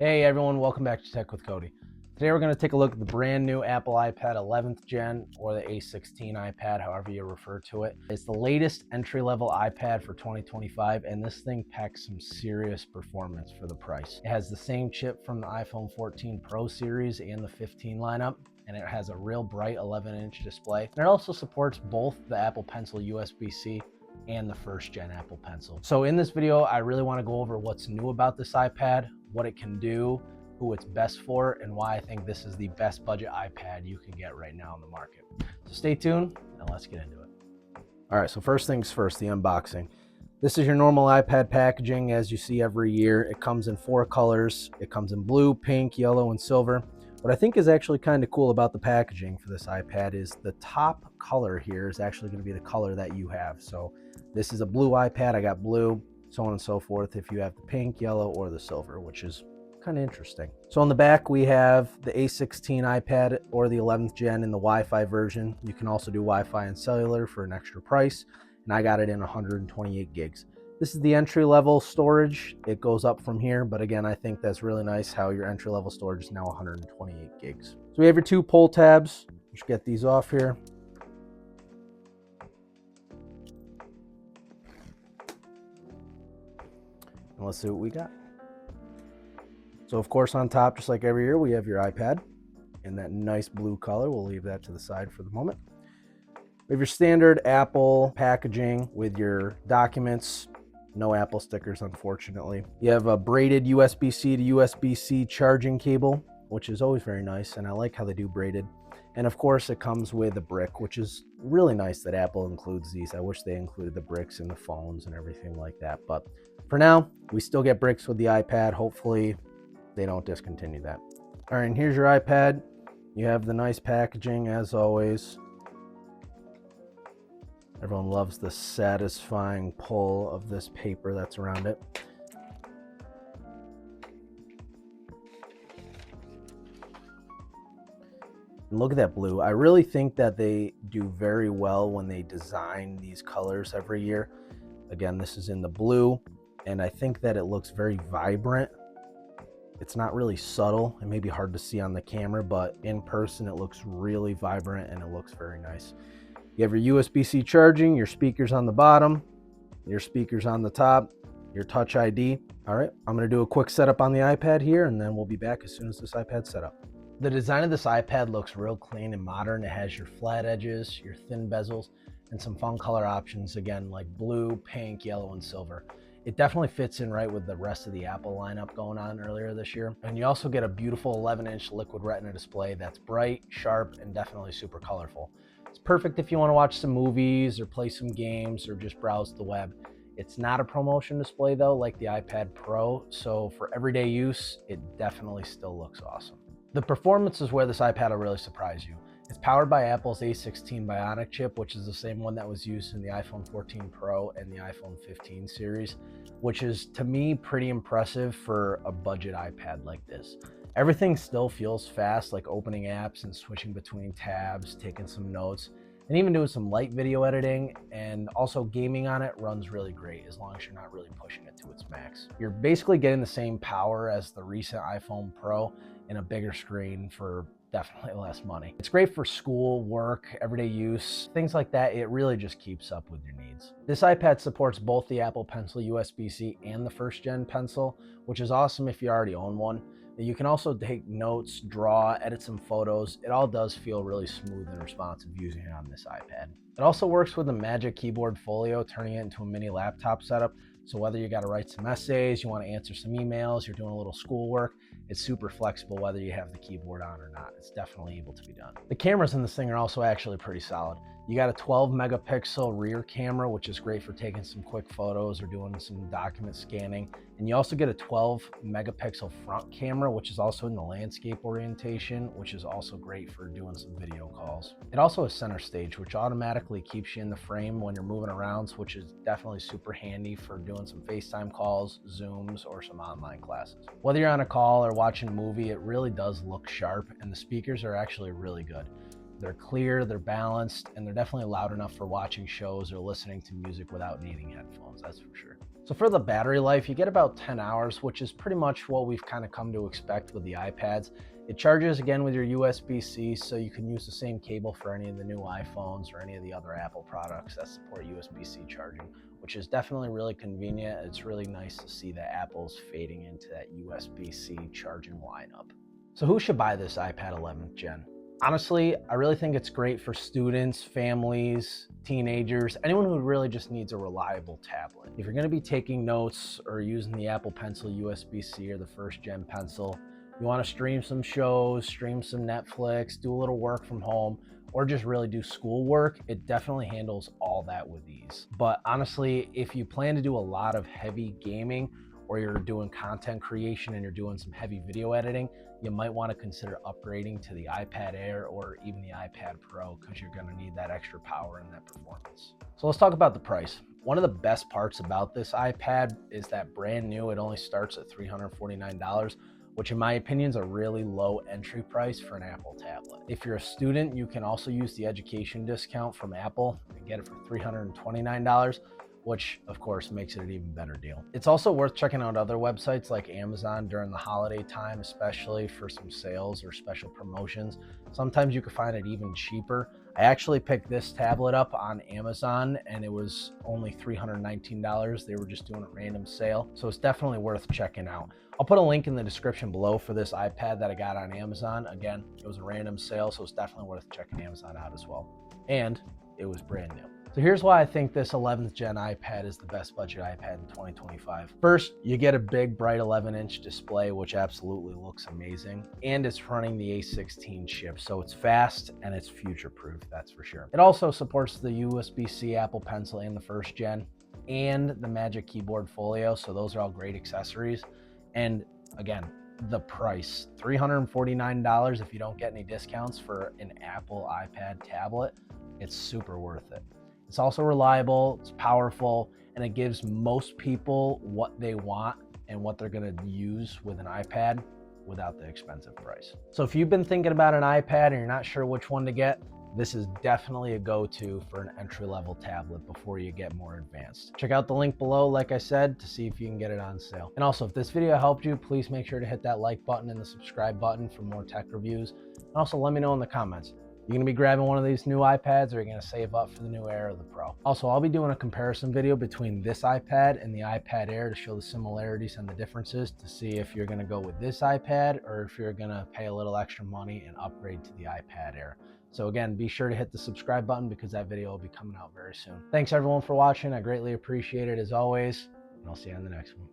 Hey everyone, welcome back to Tech with Cody. Today we're going to take a look at the brand new Apple iPad 11th gen, or the A16 iPad, however you refer to it. It's the latest entry-level iPad for 2025, and this thing packs some serious performance for the price. It has the same chip from the iPhone 14 Pro series and the 15 lineup, and it has a real bright 11-inch display. And it also supports both the Apple Pencil USB-C and the first gen Apple Pencil. So in this video, I really want to go over what's new about this iPad, what it can do, who it's best for, and why I think this is the best budget iPad you can get right now in the market. So stay tuned and let's get into it. All right, so first things first, the unboxing. This is your normal iPad packaging as you see every year. It comes in 4 colors. It comes in blue, pink, yellow, and silver. What I think is actually kind of cool about the packaging for this iPad is the top color here is actually going to be the color that you have. So this is a blue iPad. I got blue, so on and so forth, if you have the pink, yellow, or the silver, which is kind of interesting. So on the back, we have the A16 iPad or the 11th gen in the Wi-Fi version. You can also do Wi-Fi and cellular for an extra price, and I got it in 128 gigs. This is the entry-level storage. It goes up from here, but again, I think that's really nice how your entry-level storage is now 128 gigs. So we have your 2 pull tabs. Let's get these off here. And let's see what we got. So of course on top, just like every year, we have your iPad in that nice blue color. We'll leave that to the side for the moment. We have your standard Apple packaging with your documents. No Apple stickers, unfortunately. You have a braided USB-C to USB-C charging cable, which is always very nice, and I like how they do braided. And of course, it comes with a brick, which is really nice that Apple includes these. I wish they included the bricks in the phones and everything like that. But for now, we still get bricks with the iPad. Hopefully, they don't discontinue that. All right, and here's your iPad. You have the nice packaging, as always. Everyone loves the satisfying pull of this paper that's around it. And look at that blue. I really think that they do very well when they design these colors every year. Again, this is in the blue, and I think that it looks very vibrant. It's not really subtle. It may be hard to see on the camera, but in person it looks really vibrant and it looks very nice. You have your USB-C charging, your speakers on the bottom, your speakers on the top, your Touch ID. All right, I'm gonna do a quick setup on the iPad here, and then we'll be back as soon as this iPad's set up. The design of this iPad looks real clean and modern. It has your flat edges, your thin bezels, and some fun color options, again, like blue, pink, yellow, and silver. It definitely fits in right with the rest of the Apple lineup going on earlier this year. And you also get a beautiful 11-inch Liquid Retina display that's bright, sharp, and definitely super colorful. It's perfect if you want to watch some movies or play some games or just browse the web. It's not a promotion display though, like the iPad Pro, so for everyday use, it definitely still looks awesome. The performance is where this iPad will really surprise you. It's powered by Apple's A16 Bionic chip, which is the same one that was used in the iPhone 14 Pro and the iPhone 15 series, which is, to me, pretty impressive for a budget iPad like this. Everything still feels fast, like opening apps and switching between tabs, taking some notes, and even doing some light video editing, and also gaming on it runs really great as long as you're not really pushing it to its max. You're basically getting the same power as the recent iPhone Pro in a bigger screen for definitely less money. It's great for school, work, everyday use, things like that. It really just keeps up with your needs. This iPad supports both the Apple Pencil USB-C and the first gen Pencil, which is awesome if you already own one. You can also take notes, draw, edit some photos. It all does feel really smooth and responsive using it on this iPad. It also works with the Magic Keyboard Folio, turning it into a mini laptop setup. So whether you got to write some essays, you want to answer some emails, you're doing a little schoolwork, it's super flexible whether you have the keyboard on or not. It's definitely able to be done. The cameras in this thing are also actually pretty solid. You got a 12 megapixel rear camera, which is great for taking some quick photos or doing some document scanning. And you also get a 12 megapixel front camera, which is also in the landscape orientation, which is also great for doing some video calls. It also has center stage, which automatically keeps you in the frame when you're moving around, which is definitely super handy for doing some FaceTime calls, Zooms, or some online classes. Whether you're on a call or watching a movie, it really does look sharp, and the speakers are actually really good. They're clear, they're balanced, and they're definitely loud enough for watching shows or listening to music without needing headphones, that's for sure. So for the battery life, you get about 10 hours, which is pretty much what we've kind of come to expect with the iPads. It charges again with your USB-C, so you can use the same cable for any of the new iPhones or any of the other Apple products that support USB-C charging, which is definitely really convenient. It's really nice to see that Apple's fading into that USB-C charging lineup. So who should buy this iPad 11th Gen? Honestly, I really think it's great for students, families, teenagers, anyone who really just needs a reliable tablet. If you're going to be taking notes or using the Apple Pencil USB-C or the first gen pencil, you want to stream some shows, stream some Netflix, do a little work from home, or just really do schoolwork, it definitely handles all that with ease. But honestly, if you plan to do a lot of heavy gaming, or you're doing content creation and you're doing some heavy video editing, you might want to consider upgrading to the iPad Air or even the iPad Pro, because you're going to need that extra power and that performance. So let's talk about the price. One of the best parts about this iPad is that brand new, it only starts at $349, which in my opinion is a really low entry price for an Apple tablet. If you're a student, you can also use the education discount from Apple and get it for $329. Which of course makes it an even better deal. It's also worth checking out other websites like Amazon during the holiday time, especially for some sales or special promotions. Sometimes you can find it even cheaper. I actually picked this tablet up on Amazon and it was only $319. They were just doing a random sale. So it's definitely worth checking out. I'll put a link in the description below for this iPad that I got on Amazon. Again, it was a random sale, so it's definitely worth checking Amazon out as well. And it was brand new. So here's why I think this 11th gen iPad is the best budget iPad in 2025. First, you get a big bright 11-inch display, which absolutely looks amazing. And it's running the A16 chip, so it's fast and it's future-proof, that's for sure. It also supports the USB-C Apple Pencil and the first gen and the Magic Keyboard Folio, so those are all great accessories. And again, the price, $349 if you don't get any discounts for an Apple iPad tablet, it's super worth it. It's also reliable, it's powerful, and it gives most people what they want and what they're gonna use with an iPad without the expensive price. So if you've been thinking about an iPad and you're not sure which one to get, this is definitely a go-to for an entry-level tablet before you get more advanced. Check out the link below, like I said, to see if you can get it on sale. And also, if this video helped you, please make sure to hit that like button and the subscribe button for more tech reviews. And also let me know in the comments. You gonna be grabbing one of these new iPads, or are you gonna save up for the new Air or the Pro? Also, I'll be doing a comparison video between this iPad and the iPad Air to show the similarities and the differences, to see if you're gonna go with this iPad or if you're gonna pay a little extra money and upgrade to the iPad Air. So again, be sure to hit the subscribe button because that video will be coming out very soon. Thanks everyone for watching. I greatly appreciate it as always, and I'll see you on the next one.